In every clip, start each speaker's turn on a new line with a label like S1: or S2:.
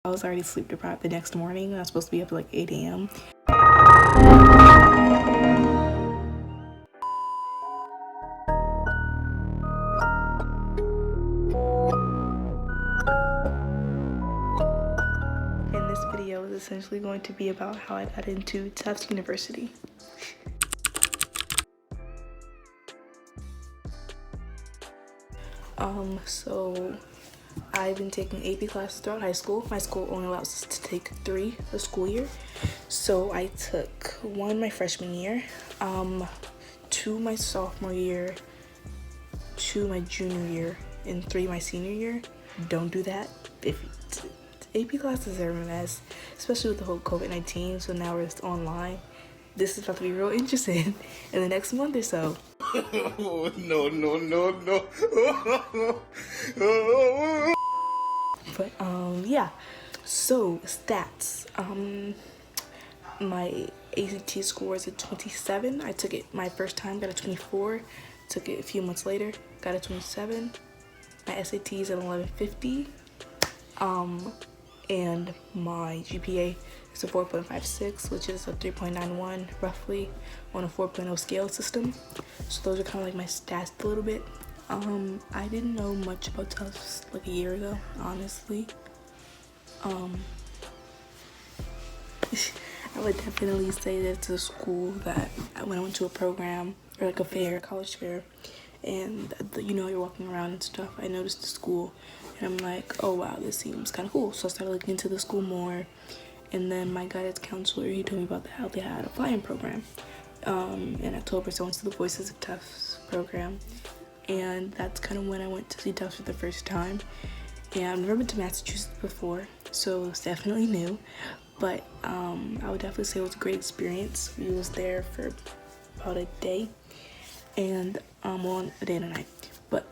S1: I was already sleep deprived the next morning. I was supposed to be up at like 8 a.m. And this video is essentially going to be about how I got into Tufts University. So I've been taking AP classes throughout high school. My school only allows us to take 3 a school year. So I took 1 my freshman year, 2 my sophomore year, 2 my junior year, and 3 my senior year. Don't do that. AP classes are a mess, especially with the whole COVID-19. So now we're just online. This is about to be real interesting in the next month or so. No. But yeah, so stats. My ACT score is a 27. I took it my first time, got a 24. Took it a few months later, got a 27. My SAT is at 1150. And my GPA is a 4.56, which is a 3.91 roughly on a 4.0 scale system. So those are kind of like my stats a little bit. I didn't know much about Tufts like a year ago, honestly. I would definitely say that it's a school that when I went to a program or like a fair, college fair, and you know, you're walking around and stuff, I noticed the school and I'm like, oh wow, this seems kind of cool. So I started looking into the school more, and then my guidance counselor, he told me about how they had a flying program in October. So I went to the Voices of Tufts program, and that's kind of when I went to see Tufts for the first time. And I've never been to Massachusetts before, so it was definitely new, but I would definitely say it was a great experience. We was there for about a day, and well, a day and a night, but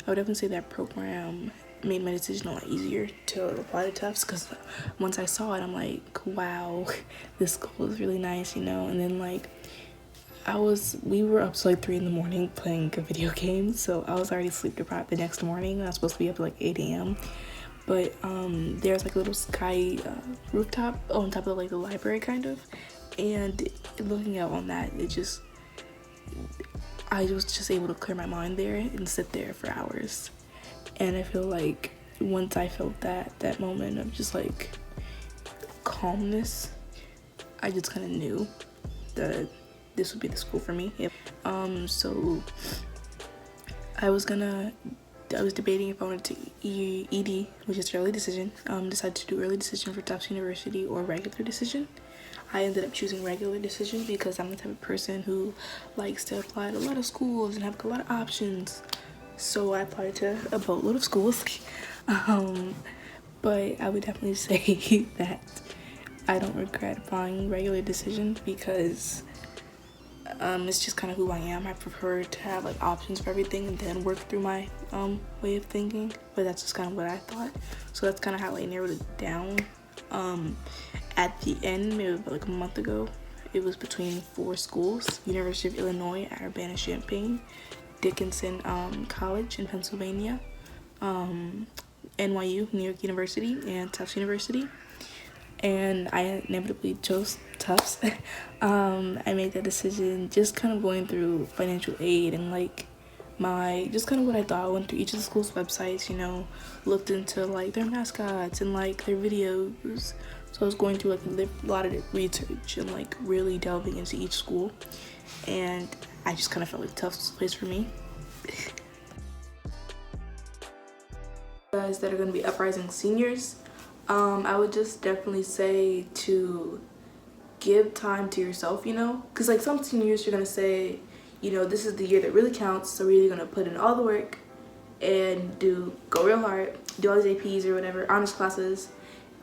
S1: I would definitely say that program made my decision a lot easier to apply to Tufts, because once I saw it, I'm like, wow, this school is really nice, you know. And then like we were up to like 3 in the morning playing a video game, so I was already sleep deprived the next morning. I was supposed to be up at like 8 a.m. But there's like a little sky rooftop on top of like the library kind of, and looking out on that, I was just able to clear my mind there and sit there for hours. And I feel like once I felt that moment of just like calmness, I just kind of knew that this would be the school for me. So I was debating if I wanted to ED, which is early decision. Decided to do early decision for Tufts University or regular decision. I ended up choosing regular decision because I'm the type of person who likes to apply to a lot of schools and have a lot of options. So I applied to a boatload of schools. But I would definitely say that I don't regret applying regular decision, because it's just kind of who I am. I prefer to have like options for everything and then work through my way of thinking. But that's just kind of what I thought. So that's kind of how I narrowed it down. At the end, maybe like a month ago, it was between 4 schools: University of Illinois at Urbana-Champaign, Dickinson College in Pennsylvania, NYU, New York University, and Tufts University. And I inevitably chose Tufts. I made that decision just kind of going through financial aid and like just kind of what I thought. I went through each of the school's websites, you know, looked into like their mascots and like their videos. So I was going through like a lot of research and like really delving into each school, and I just kind of felt like Tufts was the place for me. Guys that are going to be uprising seniors, I would just definitely say to give time to yourself, you know, because like some seniors you're going to say, you know, this is the year that really counts, so we're really going to put in all the work and go real hard, do all these APs or whatever, honors classes.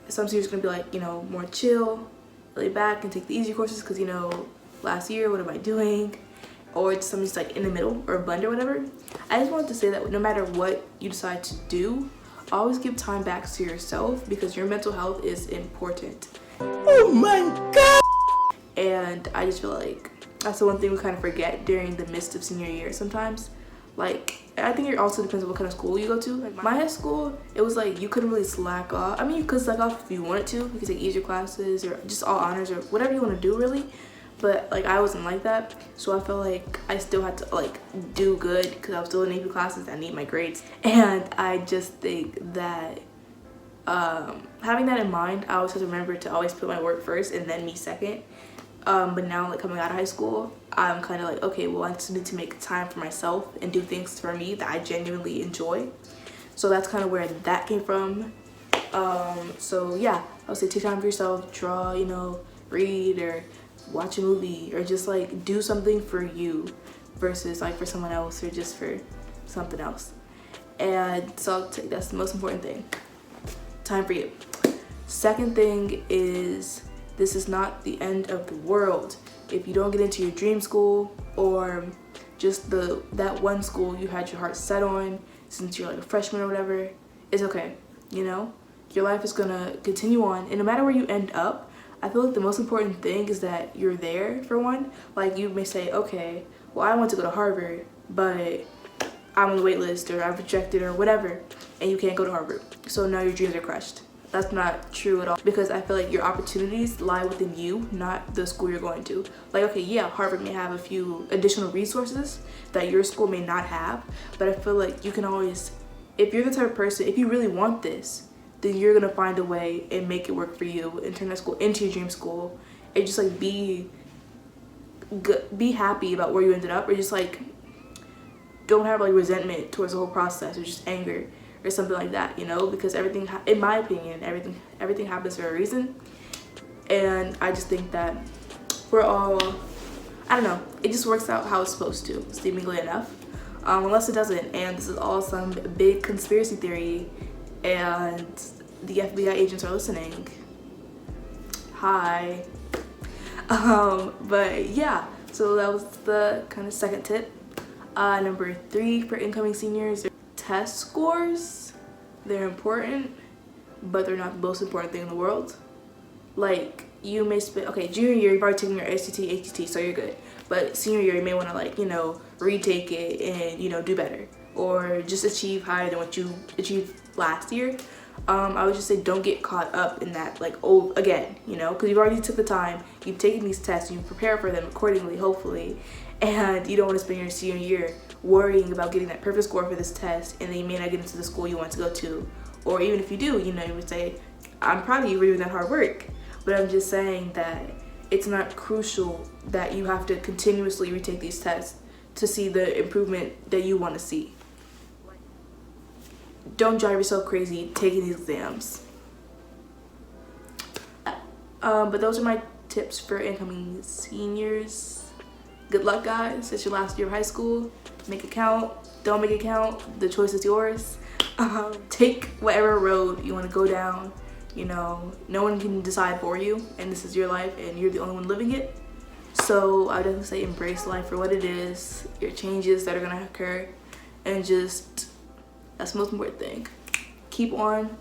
S1: Some seniors are going to be like, you know, more chill, lay back and take the easy courses because, you know, last year, what am I doing? Or it's somebody's like in the middle or a blend or whatever. I just wanted to say that no matter what you decide to do, always give time back to yourself, because your mental health is important. Oh my God! And I just feel like that's the one thing we kind of forget during the midst of senior year sometimes. Like, I think it also depends on what kind of school you go to. Like my high school, it was like you couldn't really slack off. I mean, you could slack off if you wanted to. You could take easier classes or just all honors or whatever you want to do really. But like I wasn't like that, so I felt like I still had to like do good because I was still in AP classes. I need my grades, and I just think that having that in mind, I always have to remember to always put my work first and then me second. But now, like coming out of high school, I'm kind of like, okay, well, I just need to make time for myself and do things for me that I genuinely enjoy. So that's kind of where that came from. So yeah, I would say take time for yourself, draw, you know, read or watch a movie or just like do something for you versus like for someone else or just for something else. And so that's the most important thing. Time for you. Second thing is, this is not the end of the world. If you don't get into your dream school or just that one school you had your heart set on since you're like a freshman or whatever, it's okay, you know? Your life is gonna continue on, and no matter where you end up, I feel like the most important thing is that you're there for one. Like you may say, okay, well I want to go to Harvard, but I'm on the wait list or I'm rejected or whatever, and you can't go to Harvard. So now your dreams are crushed. That's not true at all, because I feel like your opportunities lie within you, not the school you're going to. Like, okay, yeah, Harvard may have a few additional resources that your school may not have, but I feel like you can always, if you're the type of person, if you really want this, then you're gonna find a way and make it work for you and turn that school into your dream school, and just like be happy about where you ended up, or just like don't have like resentment towards the whole process or just anger or something like that, you know, because everything, in my opinion, everything happens for a reason. And I just think that we're all, I don't know, it just works out how it's supposed to, seemingly enough, unless it doesn't. And this is all some big conspiracy theory and the FBI agents are listening. Hi. But yeah, so that was the kind of second tip. Number 3 for incoming seniors, test scores. They're important, but they're not the most important thing in the world. Like, you may spend, okay, junior year you've already taken your SAT, ACT, so you're good. But senior year you may want to, like, you know, retake it and, you know, do better, or just achieve higher than what you achieved last year. I would just say don't get caught up in that, like, oh, again, you know, because you've already took the time, you've taken these tests, you prepare for them accordingly, hopefully, and you don't want to spend your senior year worrying about getting that perfect score for this test, and then you may not get into the school you want to go to. Or even if you do, you know, you would say, I'm proud of you for doing that hard work, but I'm just saying that it's not crucial that you have to continuously retake these tests to see the improvement that you want to see. Don't drive yourself crazy taking these exams. But those are my tips for incoming seniors. Good luck, guys. It's your last year of high school. Make it count. Don't make it count. The choice is yours. Take whatever road you want to go down. You know, no one can decide for you, and this is your life, and you're the only one living it. So I would definitely say embrace life for what it is, your changes that are gonna occur, and just, that's the most important thing. Keep on